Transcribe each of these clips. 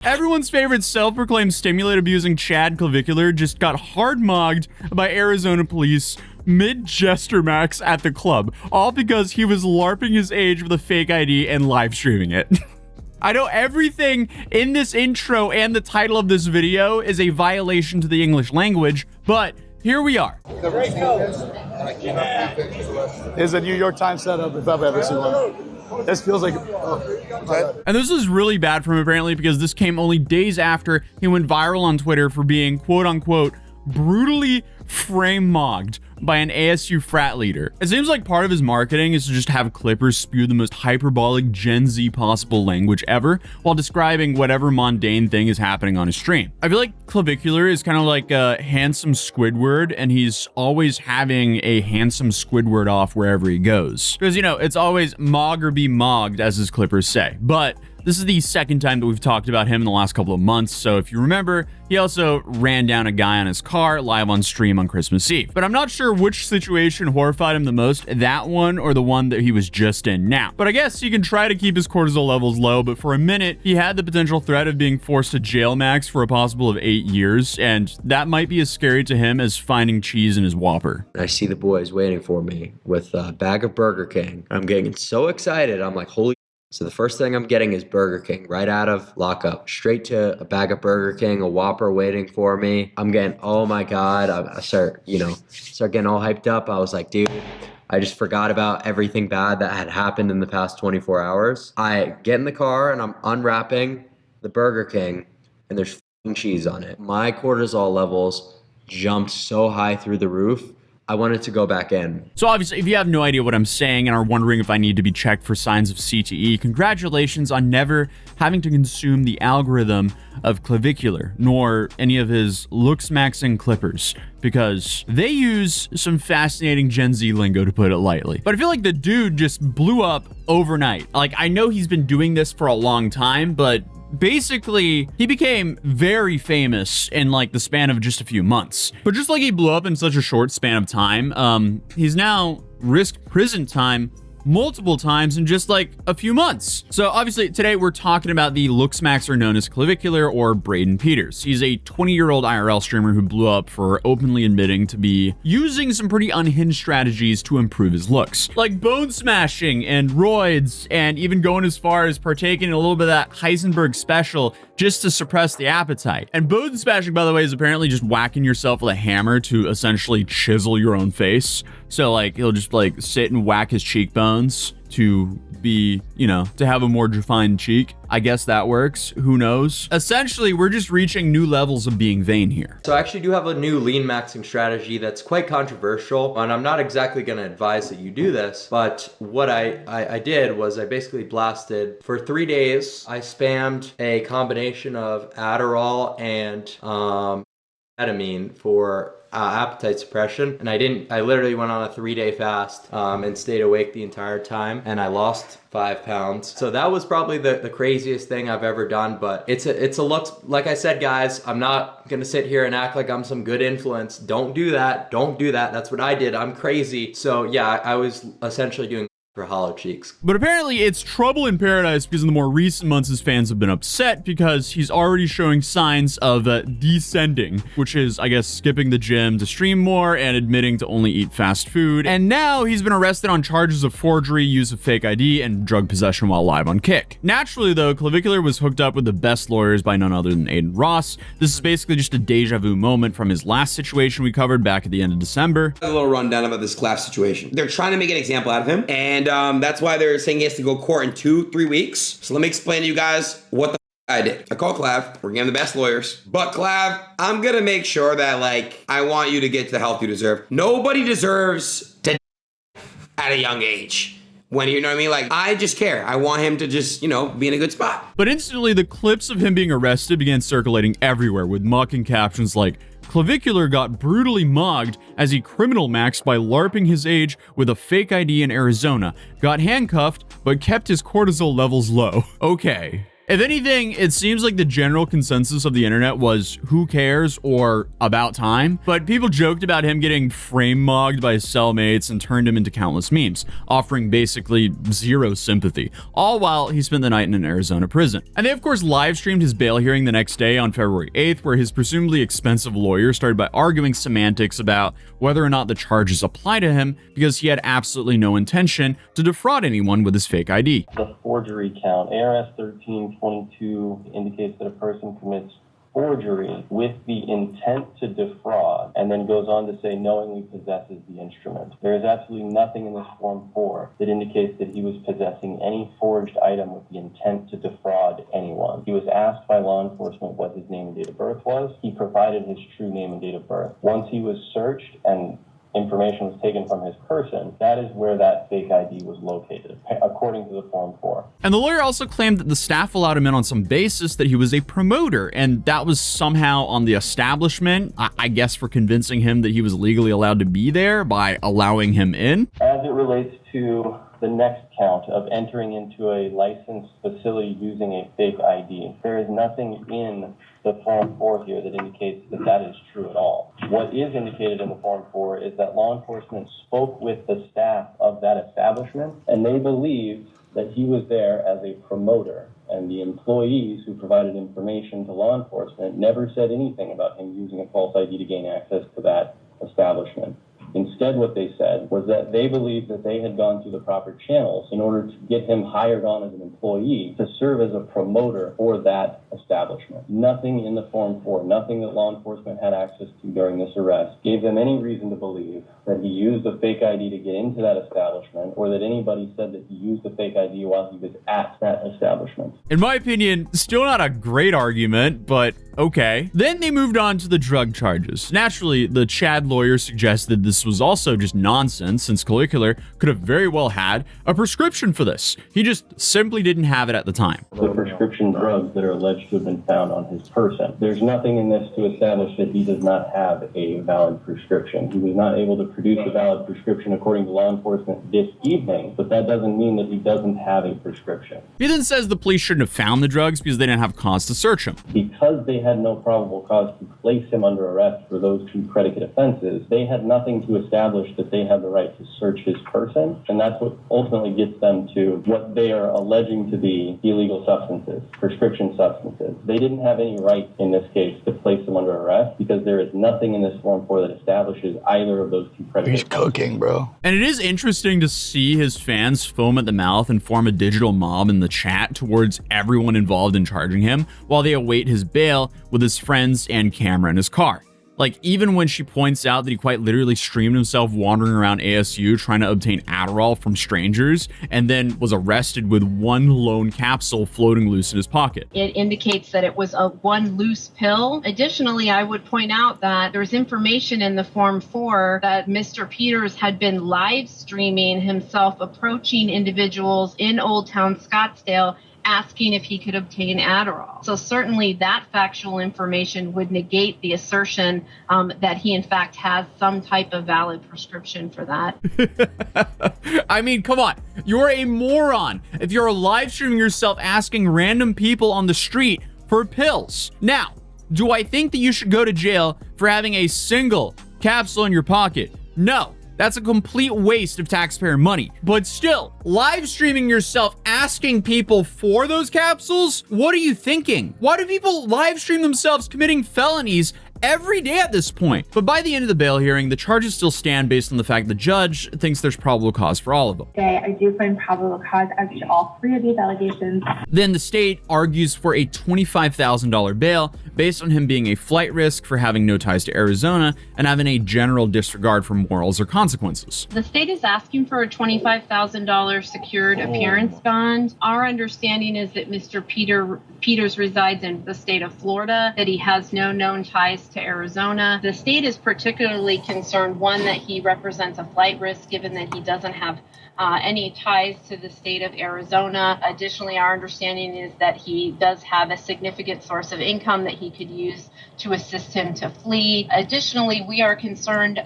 Everyone's favorite self-proclaimed stimulant-abusing Chad Clavicular just got hard-mogged by Arizona police mid-jester max at the club, all because he was LARPing his age with a fake ID and live streaming it. I know everything in this intro and the title of this video is a violation to the English language, but here we are. Is a New York Times setup if I've ever seen one. This feels like... And this is really bad for him apparently because this came only days after he went viral on Twitter for being quote-unquote brutally frame-mogged by an ASU frat leader. It seems like part of his marketing is to just have clippers spew the most hyperbolic Gen Z possible language ever while describing whatever mundane thing is happening on his stream. I feel like Clavicular is kind of like a handsome Squidward, and he's always having a handsome Squidward off wherever he goes. Because, you know, it's always mog or be mogged, as his clippers say. But this is the second time that we've talked about him in the last couple of months, so if you remember, he also ran down a guy on his car live on stream on Christmas Eve. But I'm not sure which situation horrified him the most, that one or the one that he was just in now. But I guess he can try to keep his cortisol levels low, but for a minute, he had the potential threat of being forced to jail max for a possible of 8 years, and that might be as scary to him as finding cheese in his Whopper. I see the boys waiting for me with a bag of Burger King. I'm getting so excited, I'm like, holy. So the first thing I'm getting is Burger King right out of lockup, straight to a bag of Burger King, a Whopper waiting for me. I'm getting, oh my God, I start getting all hyped up. I was like, dude, I just forgot about everything bad that had happened in the past 24 hours. I get in the car and I'm unwrapping the Burger King and there's f***ing cheese on it. My cortisol levels jumped so high through the roof. I wanted to go back in. So obviously, if you have no idea what I'm saying and are wondering if I need to be checked for signs of CTE, congratulations on never having to consume the algorithm of Clavicular, nor any of his looksmaxing clippers, because they use some fascinating Gen Z lingo, to put it lightly. But I feel like the dude just blew up overnight. Like, I know he's been doing this for a long time, but basically, he became very famous in like the span of just a few months. But just like he blew up in such a short span of time, he's now risked prison time multiple times in just like a few months. So obviously today we're talking about the looksmaxer known as Clavicular, or Braden Peters. He's a 20-year-old IRL streamer who blew up for openly admitting to be using some pretty unhinged strategies to improve his looks, like bone smashing and roids, and even going as far as partaking in a little bit of that Heisenberg special just to suppress the appetite. And bone smashing, by the way, is apparently just whacking yourself with a hammer to essentially chisel your own face. So like he'll just like sit and whack his cheekbones to be, you know, to have a more defined cheek. I guess that works. Who knows? Essentially, we're just reaching new levels of being vain here. So I actually do have a new lean maxing strategy that's quite controversial, and I'm not exactly going to advise that you do this, but what I did was I basically blasted for 3 days. I spammed a combination of Adderall and ketamine for appetite suppression, and I literally went on a 3-day fast and stayed awake the entire time, and I lost 5 pounds. So that was probably the craziest thing I've ever done, but it's a look. Like I said, guys, I'm not gonna sit here and act like I'm some good influence. Don't do that. Don't do that. That's what I did. I'm crazy. So yeah, I was essentially doing for hollow cheeks. But apparently it's trouble in paradise because in the more recent months his fans have been upset because he's already showing signs of descending, which is, I guess, skipping the gym to stream more and admitting to only eat fast food. And now he's been arrested on charges of forgery, use of fake ID, and drug possession while live on Kick. Naturally though, Clavicular was hooked up with the best lawyers by none other than Aiden Ross. This is basically just a deja vu moment from his last situation we covered back at the end of December. A little rundown about this Clav situation. They're trying to make an example out of him, and that's why they're saying he has to go to court in 2-3 weeks. So let me explain to you guys what the I did. I called Clav. We're getting the best lawyers. But Clav, I'm gonna make sure that, like, I want you to get to the health you deserve. Nobody deserves to at a young age. When, you know what I mean? Like, I just care. I want him to just, you know, be in a good spot. But instantly, the clips of him being arrested began circulating everywhere with mocking captions like, Clavicular got brutally mogged as he criminal maxed by LARPing his age with a fake ID in Arizona, got handcuffed, but kept his cortisol levels low. Okay. If anything, it seems like the general consensus of the internet was who cares or about time, but people joked about him getting frame mugged by his cellmates and turned him into countless memes, offering basically zero sympathy, all while he spent the night in an Arizona prison. And they of course live streamed his bail hearing the next day on February 8th, where his presumably expensive lawyer started by arguing semantics about whether or not the charges apply to him because he had absolutely no intention to defraud anyone with his fake ID. The forgery count, ARS 1322 indicates that a person commits forgery with the intent to defraud, and then goes on to say knowingly possesses the instrument. There is absolutely nothing in this Form 4 that indicates that he was possessing any forged item with the intent to defraud anyone. He was asked by law enforcement what his name and date of birth was. He provided his true name and date of birth. Once he was searched and information was taken from his person, that is where that fake ID was located, according to the Form 4. And the lawyer also claimed that the staff allowed him in on some basis that he was a promoter, and that was somehow on the establishment, I guess for convincing him that he was legally allowed to be there by allowing him in. As it relates to the next count of entering into a licensed facility using a fake ID, there is nothing in the Form 4 here that indicates that that is true at all. What is indicated in the Form 4 is that law enforcement spoke with the staff of that establishment, and they believed that he was there as a promoter, and the employees who provided information to law enforcement never said anything about him using a false ID to gain access to that establishment. Instead, what they said was that they believed that they had gone through the proper channels in order to get him hired on as an employee to serve as a promoter for that establishment. Nothing in the Form 4, nothing that law enforcement had access to during this arrest gave them any reason to believe that he used a fake ID to get into that establishment, or that anybody said that he used a fake ID while he was at that establishment. In my opinion, still not a great argument, but okay. Then they moved on to the drug charges. Naturally, the Chad lawyer suggested this was also just nonsense, since Clavicular could have very well had a prescription for this. He just simply didn't have it at the time. The prescription drugs that are alleged to have been found on his person. There's nothing in this to establish that he does not have a valid prescription. He was not able to produce a valid prescription according to law enforcement this evening, but that doesn't mean that he doesn't have a prescription. He then says the police shouldn't have found the drugs because they didn't have cause to search him. Because they had no probable cause to place him under arrest for those two predicate offenses, they had nothing to establish that they had the right to search his person, and that's what ultimately gets them to what they are alleging to be illegal substances, prescription substances. They didn't have any right in this case to place him under arrest because there is nothing in this Form 4 that establishes either of those two predicate He's cooking, bro. And it is interesting to see his fans foam at the mouth and form a digital mob in the chat towards everyone involved in charging him while they await his bail with his friends and camera in his car. Like, even when she points out that he quite literally streamed himself wandering around ASU trying to obtain Adderall from strangers and then was arrested with one lone capsule floating loose in his pocket. It indicates that it was a one loose pill. Additionally, I would point out that there's information in the Form 4 that Mr. Peters had been live streaming himself approaching individuals in Old Town Scottsdale asking if he could obtain Adderall. So certainly that factual information would negate the assertion that he in fact has some type of valid prescription for that. I mean, come on. You're a moron if you're live streaming yourself asking random people on the street for pills. Now, do I think that you should go to jail for having a single capsule in your pocket? No. That's a complete waste of taxpayer money. But still, live streaming yourself asking people for those capsules? What are you thinking? Why do people live stream themselves committing felonies every day at this point? But by the end of the bail hearing, the charges still stand based on the fact the judge thinks there's probable cause for all of them. I do find probable cause as to all three of these allegations. Then the state argues for a $25,000 bail based on him being a flight risk for having no ties to Arizona and having a general disregard for morals or consequences. The state is asking for a $25,000 secured appearance bond. Our understanding is that Mr. Peters resides in the state of Florida, that he has no known ties to Arizona. The state is particularly concerned, one, that he represents a flight risk given that he doesn't have any ties to the state of Arizona. Additionally, our understanding is that he does have a significant source of income that he could use to assist him to flee. Additionally, we are concerned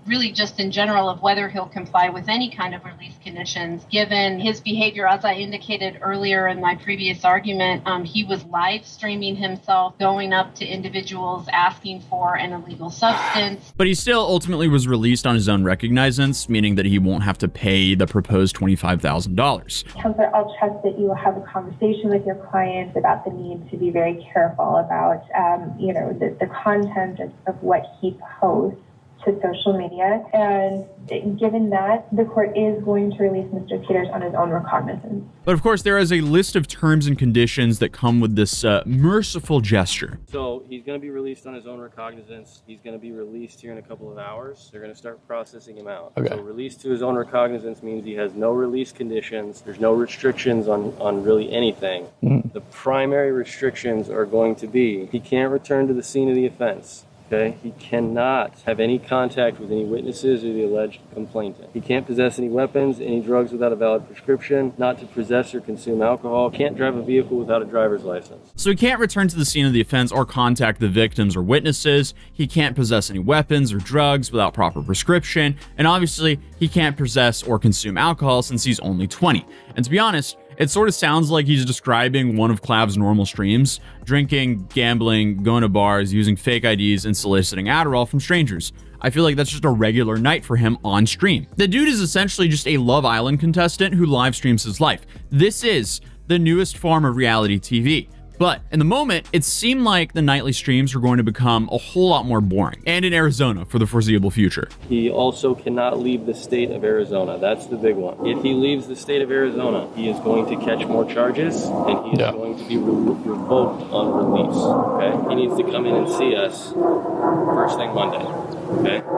really just in general of whether he'll comply with any kind of release conditions, given his behavior. As I indicated earlier in my previous argument, he was live streaming himself, going up to individuals asking for an illegal substance. But he still ultimately was released on his own recognizance, meaning that he won't have to pay the proposed $25,000. Counselor, I'll trust that you will have a conversation with your client about the need to be very careful about, the content of what he posts to social media. And given that, the court is going to release Mr. Peters on his own recognizance. But of course, there is a list of terms and conditions that come with this merciful gesture. So he's going to be released on his own recognizance. He's going to be released here in a couple of hours. They're going to start processing him out. Okay. So released to his own recognizance means he has no release conditions. There's no restrictions on really anything. The primary restrictions are going to be he can't return to the scene of the offense. Okay? He cannot have any contact with any witnesses or the alleged complainant. He can't possess any weapons, any drugs without a valid prescription, not to possess or consume alcohol, can't drive a vehicle without a driver's license. So he can't return to the scene of the offense or contact the victims or witnesses. He can't possess any weapons or drugs without proper prescription. And obviously, he can't possess or consume alcohol since he's only 20. And to be honest, it sort of sounds like he's describing one of Clav's normal streams: drinking, gambling, going to bars, using fake IDs, and soliciting Adderall from strangers. I feel like that's just a regular night for him on stream. The dude is essentially just a Love Island contestant who live streams his life. This is the newest form of reality TV. But in the moment, it seemed like the nightly streams were going to become a whole lot more boring, and in Arizona for the foreseeable future. He also cannot leave the state of Arizona. That's the big one. If he leaves the state of Arizona, he is going to catch more charges, and he is going to be revoked on release. Okay? He needs to come in and see us first thing Monday.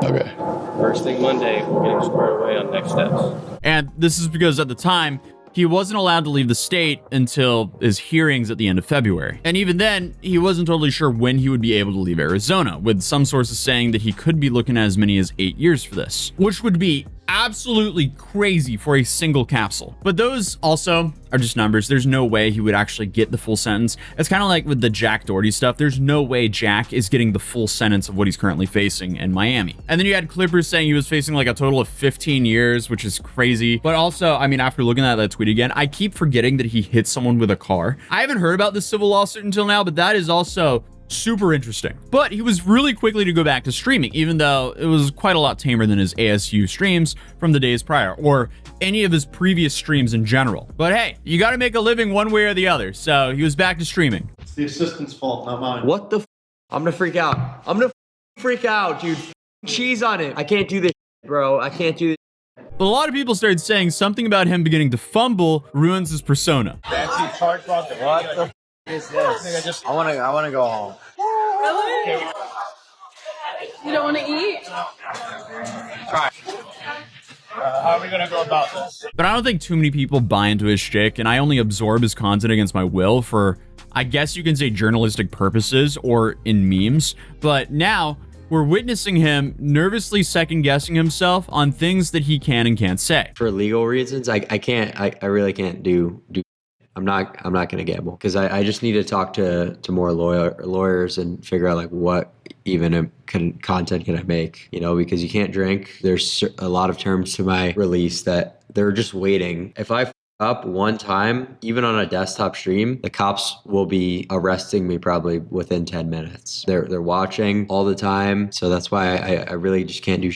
Okay? First thing Monday, we'll get him squared away on next steps. And this is because at the time, he wasn't allowed to leave the state until his hearings at the end of February. And even then, he wasn't totally sure when he would be able to leave Arizona, with some sources saying that he could be looking at as many as 8 years for this, which would be absolutely crazy for a single capsule. But those also are just numbers. There's no way he would actually get the full sentence. It's kind of like with the Jack Doherty stuff. There's no way Jack is getting the full sentence of what he's currently facing in Miami. And then you had Clippers saying he was facing like a total of 15 years, which is crazy. But also, I mean, after looking at that tweet again, I keep forgetting that he hit someone with a car. I haven't heard about this civil lawsuit until now, but that is also super interesting. But he was really quickly to go back to streaming, even though it was quite a lot tamer than his ASU streams from the days prior, or any of his previous streams in general. But hey, you got to make a living one way or the other, so he was back to streaming. It's the assistant's fault, not mine. What the I'm gonna freak out. I'm gonna freak out, dude. Cheese on it. I can't do this, bro. I can't do this. But a lot of people started saying something about him beginning to fumble ruins his persona. What the is this? I wanna go home. Really? You don't want to eat? Try. How are we gonna go about this? But I don't think too many people buy into his shtick, and I only absorb his content against my will for, I guess you can say, journalistic purposes or in memes. But now we're witnessing him nervously second-guessing himself on things that he can and can't say. For legal reasons, I really can't do. I'm not gonna gamble because I just need to talk to more lawyers and figure out like what even content can I make, because you can't drink. There's a lot of terms to my release that they're just waiting. If I up one time, even on a desktop stream, the cops will be arresting me probably within 10 minutes. They're watching all the time, so that's why I really just can't do.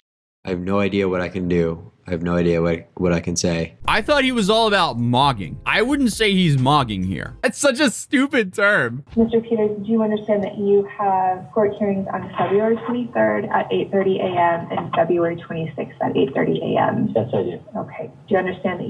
I have no idea what I can do. I have no idea what I can say. I thought he was all about mogging. I wouldn't say he's mogging here. That's such a stupid term. Mr. Peters, do you understand that you have court hearings on February 23rd at 8:30 a.m. and February 26th at 8:30 a.m.? Yes, I do. Okay. Do you understand that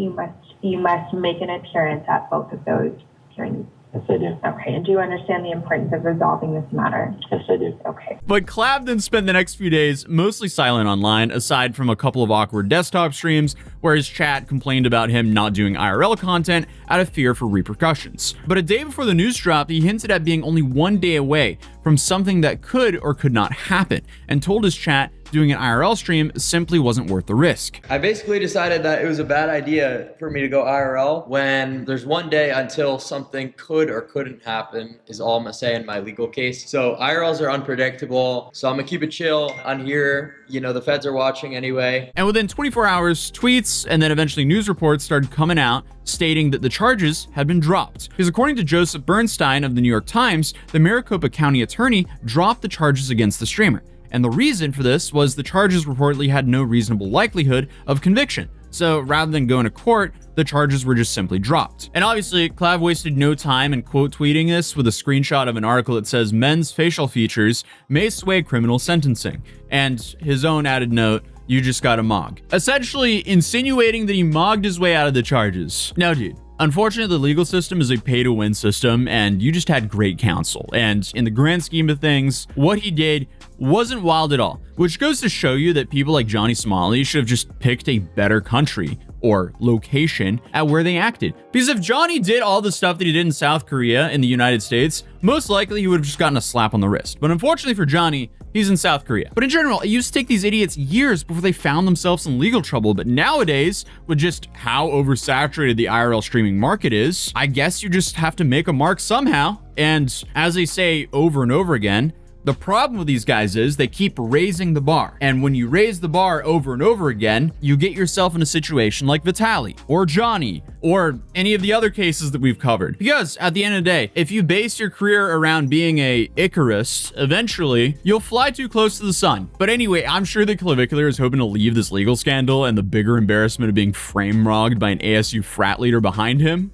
you must make an appearance at both of those hearings? Yes, I do. Okay. And do you understand the importance of resolving this matter? Yes, I do. Okay. But Clav then spent the next few days mostly silent online, aside from a couple of awkward desktop streams where his chat complained about him not doing IRL content out of fear for repercussions. But a day before the news dropped, he hinted at being only one day away from something that could or could not happen, and told his chat doing an IRL stream simply wasn't worth the risk. I basically decided that it was a bad idea for me to go IRL when there's one day until something could or couldn't happen, is all I'm gonna say in my legal case. So IRLs are unpredictable, so I'm gonna keep it chill on here. You know, the feds are watching anyway. And within 24 hours, tweets and then eventually news reports started coming out stating that the charges had been dropped. Because according to Joseph Bernstein of the New York Times, the Maricopa County attorney dropped the charges against the streamer. And the reason for this was the charges reportedly had no reasonable likelihood of conviction. So rather than going to court, the charges were just simply dropped. And obviously, Clav wasted no time in quote tweeting this with a screenshot of an article that says men's facial features may sway criminal sentencing. And his own added note, you just got a mog. Essentially insinuating that he mogged his way out of the charges. Now, dude, unfortunately, the legal system is a pay-to-win system, and you just had great counsel. And in the grand scheme of things, what he did wasn't wild at all, which goes to show you that people like Johnny Smalley should have just picked a better country or location at where they acted. Because if Johnny did all the stuff that he did in South Korea in the United States, most likely he would have just gotten a slap on the wrist. But unfortunately for Johnny, he's in South Korea. But in general, it used to take these idiots years before they found themselves in legal trouble. But nowadays, with just how oversaturated the IRL streaming market is, I guess you just have to make a mark somehow. And as they say over and over again, the problem with these guys is they keep raising the bar. And when you raise the bar over and over again, you get yourself in a situation like Vitaly or Johnny or any of the other cases that we've covered. Because at the end of the day, if you base your career around being a Icarus, eventually you'll fly too close to the sun. But anyway, I'm sure that Clavicular is hoping to leave this legal scandal and the bigger embarrassment of being frame-rogged by an ASU frat leader behind him.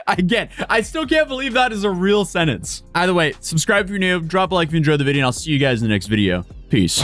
I still can't believe that is a real sentence. Either way, subscribe if you're new, drop a like if you enjoyed the video, and I'll see you guys in the next video. Peace.